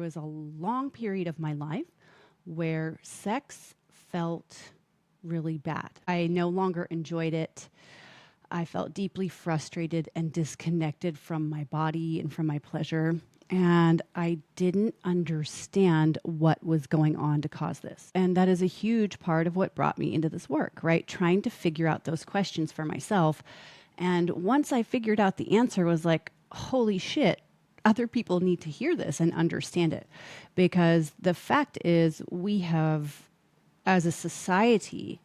was a long period of my life where sex felt really bad. I no longer enjoyed it. I felt deeply frustrated and disconnected from my body and from my pleasure. And I didn't understand what was going on to cause this. And that is a huge part of what brought me into this work, right? Trying to figure out those questions for myself. And once I figured out the answer, was like, holy shit, other people need to hear this and understand it. Because the fact is, we have, as a society,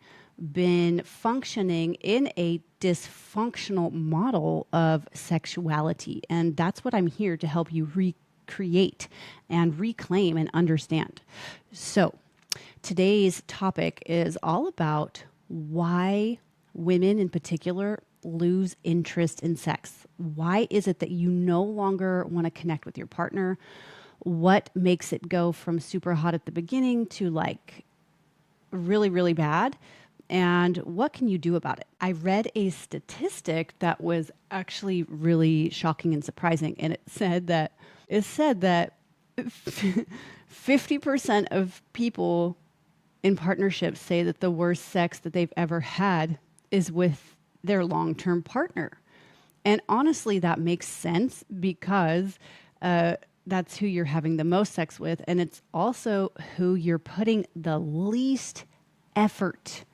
been functioning in a dysfunctional model of sexuality. And that's what I'm here to help you recreate and reclaim and understand. So today's topic is all about why women in particular lose interest in sex. Why is it that you no longer want to connect with your partner? What makes it go from super hot at the beginning to like really, really bad? And what can you do about it? I read a statistic that was actually really shocking and surprising. And it said that 50% of people in partnerships say that the worst sex that they've ever had is with their long-term partner. And honestly, that makes sense because that's who you're having the most sex with. And it's also who you're putting the least effort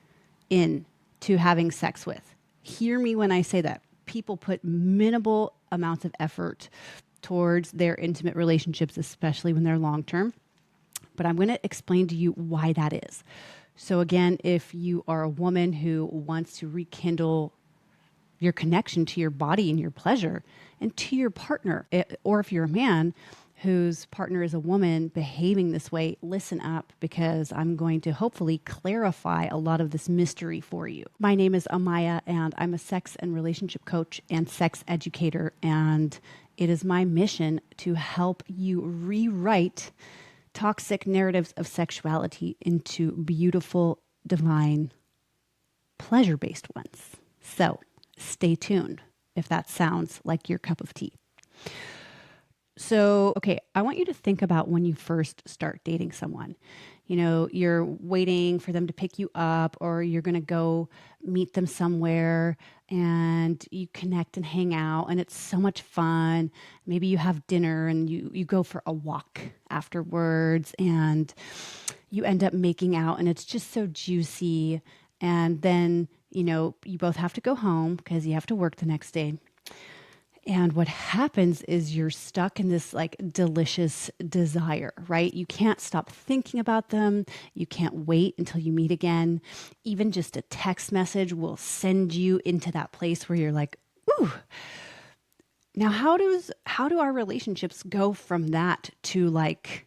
in to having sex with. Hear me when I say that. People put minimal amounts of effort towards their intimate relationships, especially when they're long-term. But I'm going to explain to you why that is. So again, if you are a woman who wants to rekindle your connection to your body and your pleasure and to your partner, or if you're a man whose partner is a woman behaving this way, listen up, because I'm going to hopefully clarify a lot of this mystery for you. My name is Amaya, and I'm a sex and relationship coach and sex educator, and it is my mission to help you rewrite toxic narratives of sexuality into beautiful, divine, pleasure-based ones. So stay tuned if that sounds like your cup of tea. So, okay, I want you to think about when you first start dating someone. You know, you're waiting for them to pick you up, or you're going to go meet them somewhere and you connect and hang out and it's so much fun. Maybe you have dinner and you go for a walk afterwards and you end up making out and it's just so juicy. And then, you know, you both have to go home because you have to work the next day. And what happens is you're stuck in this like delicious desire, right? You can't stop thinking about them. You can't wait until you meet again. Even just a text message will send you into that place where you're like, ooh. Now, how do our relationships go from that to like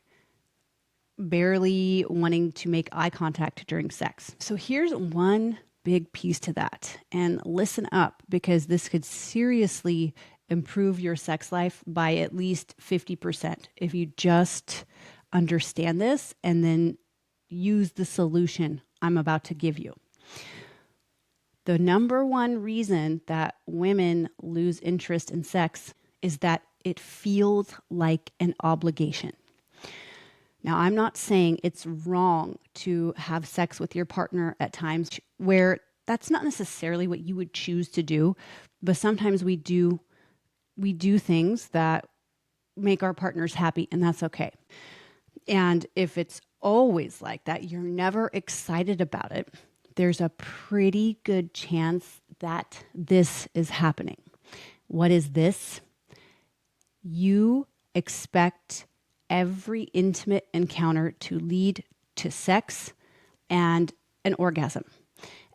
barely wanting to make eye contact during sex? So here's one big piece to that. And listen up, because this could seriously improve your sex life by at least 50% if you just understand this and then use the solution I'm about to give you. The number one reason that women lose interest in sex is that it feels like an obligation. Now, I'm not saying it's wrong to have sex with your partner at times where that's not necessarily what you would choose to do, but sometimes we do things that make our partners happy, and that's okay. And if it's always like that, you're never excited about it, there's a pretty good chance that this is happening. What is this? You expect every intimate encounter to lead to sex and an orgasm.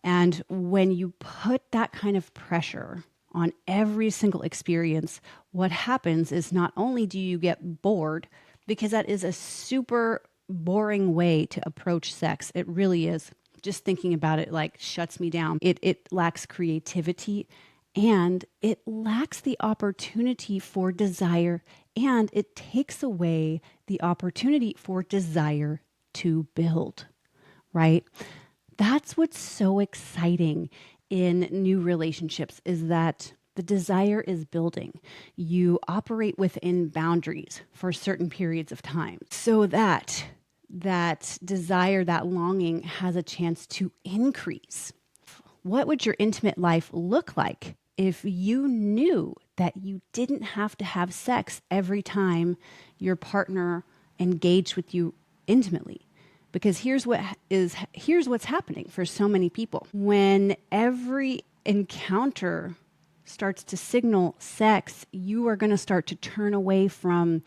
And when you put that kind of pressure on every single experience, what happens is not only do you get bored, because that is a super boring way to approach sex. It really is. Just thinking about it like shuts me down. It lacks creativity and it lacks the opportunity for desire, and it takes away the opportunity for desire to build, right? That's what's so exciting in new relationships, is that The desire is building. You operate within boundaries for certain periods of time so that that desire, that longing has a chance to increase. What would your intimate life look like if you knew that you didn't have to have sex every time your partner engaged with you intimately? Because here's what's happening for so many people. When every encounter starts to signal sex, you are going to start to turn away from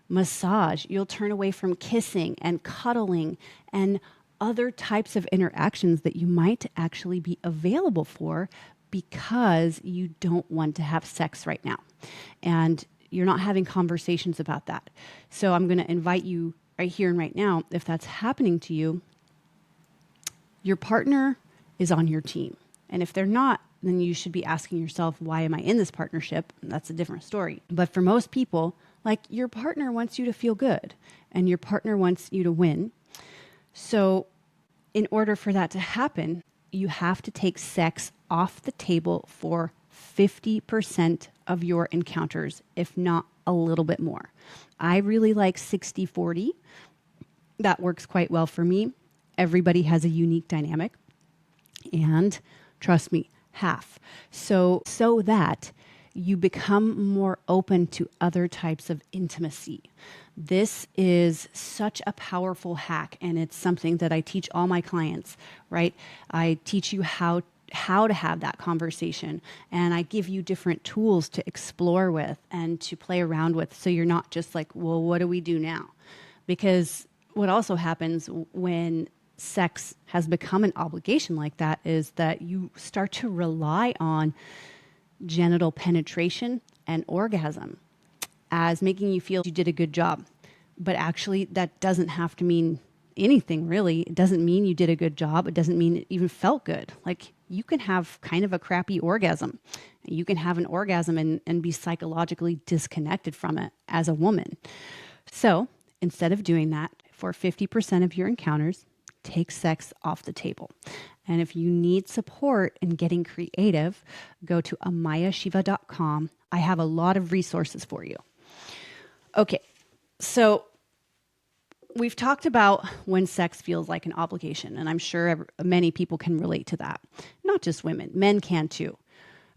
massage. You'll turn away from kissing and cuddling and other types of interactions that you might actually be available for because you don't want to have sex right now. And you're not having conversations about that. So I'm going to invite you right here and right now, if that's happening to you, your partner is on your team. And if they're not, then you should be asking yourself, why am I in this partnership? And that's a different story. But for most people, like, your partner wants you to feel good and your partner wants you to win. So in order for that to happen, you have to take sex off the table for 50% of your encounters, if not a little bit more. I really like 60-40. That works quite well for me. Everybody has a unique dynamic. And trust me, half. So that you become more open to other types of intimacy. This is such a powerful hack, and it's something that I teach all my clients, right? I teach you how to have that conversation, and I give you different tools to explore with and to play around with, so you're not just like, well, what do we do now? Because what also happens when sex has become an obligation like that is that you start to rely on genital penetration and orgasm as making you feel you did a good job. But actually, that doesn't have to mean anything, really. It doesn't mean you did a good job. It doesn't mean it even felt good. Like, you can have kind of a crappy orgasm. You can have an orgasm and be psychologically disconnected from it as a woman. So instead of doing that, for 50% of your encounters, take sex off the table. And if you need support in getting creative, go to amayashiva.com. I have a lot of resources for you. Okay, so we've talked about when sex feels like an obligation, and I'm sure many people can relate to that. Not just women, men can too.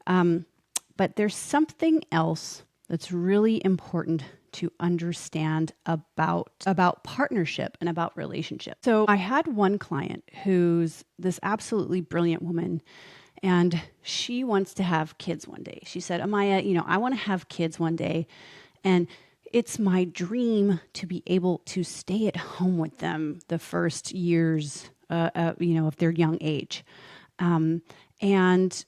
But there's something else that's really important to understand about partnership and about relationship. So I had one client who's this absolutely brilliant woman, and she wants to have kids one day. She said, Amaya, I want to have kids one day, and it's my dream to be able to stay at home with them the first years, of their young age. And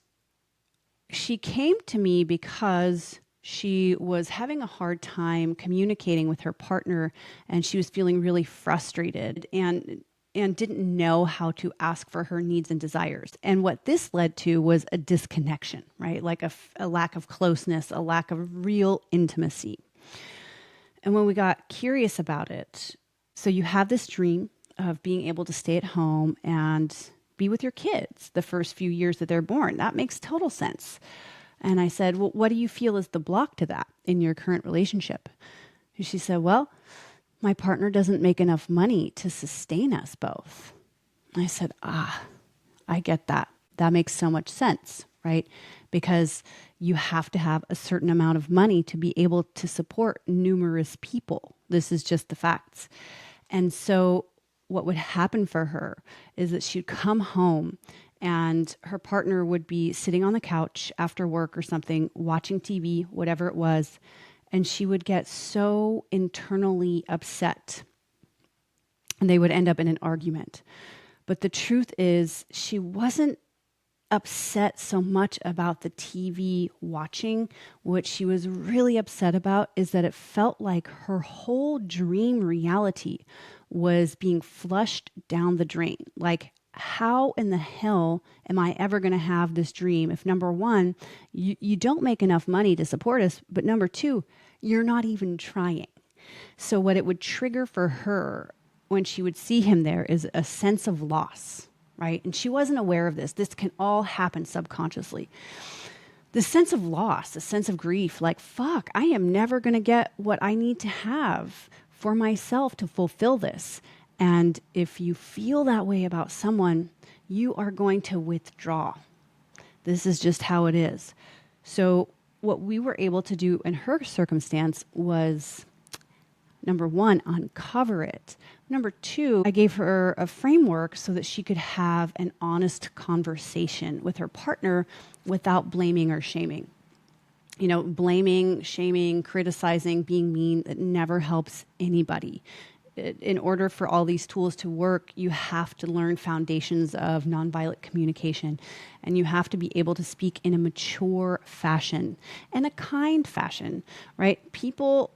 she came to me because she was having a hard time communicating with her partner, and she was feeling really frustrated and didn't know how to ask for her needs and desires. And what this led to was a disconnection, right? Like a lack of closeness, a lack of real intimacy. And when we got curious about it, so you have this dream of being able to stay at home and be with your kids the first few years that they're born. That makes total sense. And I said, well, what do you feel is the block to that in your current relationship? And she said, well, my partner doesn't make enough money to sustain us both. I said, I get that. That makes so much sense, right? Because you have to have a certain amount of money to be able to support numerous people. This is just the facts. And so what would happen for her is that she'd come home and her partner would be sitting on the couch after work or something, watching TV, whatever it was, and she would get so internally upset, and they would end up in an argument. But the truth is, she wasn't upset so much about the TV watching. What she was really upset about is that it felt like her whole dream reality was being flushed down the drain. Like, how in the hell am I ever going to have this dream if, number one, you don't make enough money to support us, but number two, you're not even trying. So what it would trigger for her when she would see him there is a sense of loss, right? And she wasn't aware of this. This can all happen subconsciously. the sense of loss, the sense of grief, like, fuck, I am never going to get what I need to have for myself to fulfill this. And if you feel that way about someone, you are going to withdraw. This is just how it is. So what we were able to do in her circumstance was, number one, uncover it. Number two, I gave her a framework so that she could have an honest conversation with her partner without blaming or shaming. You know, blaming, shaming, criticizing, being mean, it never helps anybody. In order for all these tools to work, you have to learn foundations of nonviolent communication, and you have to be able to speak in a mature fashion and a kind fashion, right?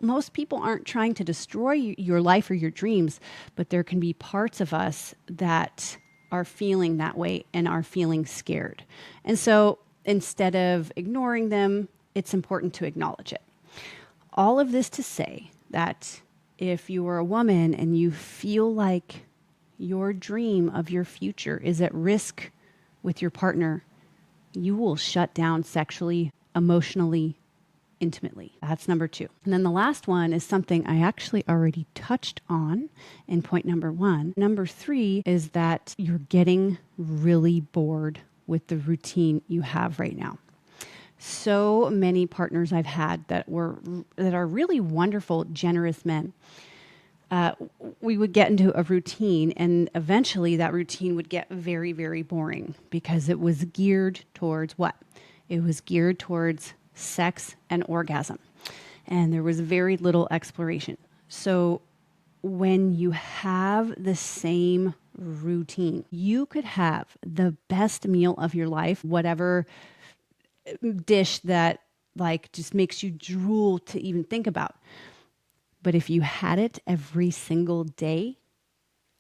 Most people aren't trying to destroy your life or your dreams, but there can be parts of us that are feeling that way and are feeling scared. And so instead of ignoring them, it's important to acknowledge it. All of this to say that if you are a woman and you feel like your dream of your future is at risk with your partner, you will shut down sexually, emotionally, intimately. That's number two. And then the last one is something I actually already touched on in point number one. Number three is that you're getting really bored with the routine you have right now. So many partners I've had that are really wonderful, generous men. We would get into a routine, and eventually that routine would get very, very boring because it was geared towards what? It was geared towards sex and orgasm, and there was very little exploration. So when you have the same routine, you could have the best meal of your life, whatever dish that like just makes you drool to even think about. But if you had it every single day,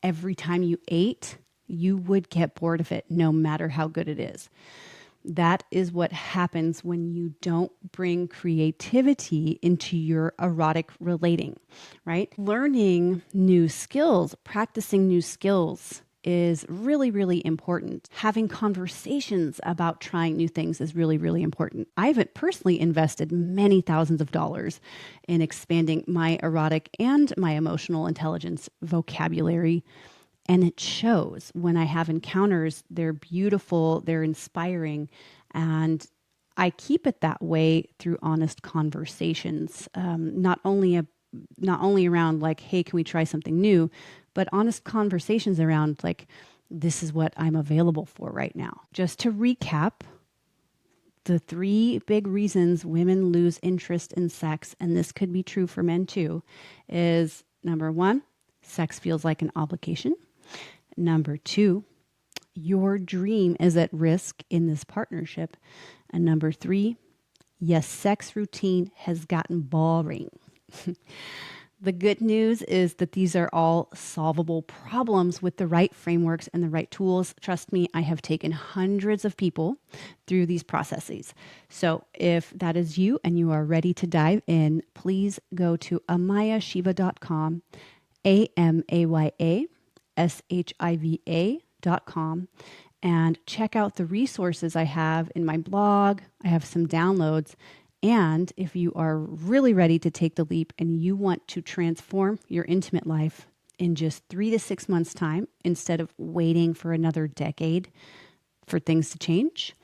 every time you ate, you would get bored of it no matter how good it is. That is what happens when you don't bring creativity into your erotic relating, right? Learning new skills, practicing new skills is really, really important. Having conversations about trying new things is really, really important. I've personally invested many thousands of dollars in expanding my erotic and my emotional intelligence vocabulary. And it shows when I have encounters. They're beautiful, they're inspiring, and I keep it that way through honest conversations. Not only around like, hey, can we try something new, but honest conversations around like, this is what I'm available for right now. Just to recap, the three big reasons women lose interest in sex, and this could be true for men too, is number one, sex feels like an obligation. Number two, your dream is at risk in this partnership. And number three, yes, sex routine has gotten boring. The good news is that these are all solvable problems with the right frameworks and the right tools. Trust me, I have taken hundreds of people through these processes. So if that is you and you are ready to dive in, please go to amayashiva.com, AMAYASHIVA.com, and check out the resources I have in my blog. I have some downloads. And if you are really ready to take the leap and you want to transform your intimate life in just 3 to 6 months' time, instead of waiting for another decade for things to change,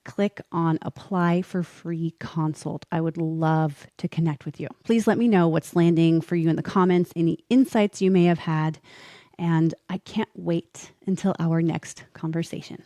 click on apply for free consult. I would love to connect with you. Please let me know what's landing for you in the comments, any insights you may have had. And I can't wait until our next conversation.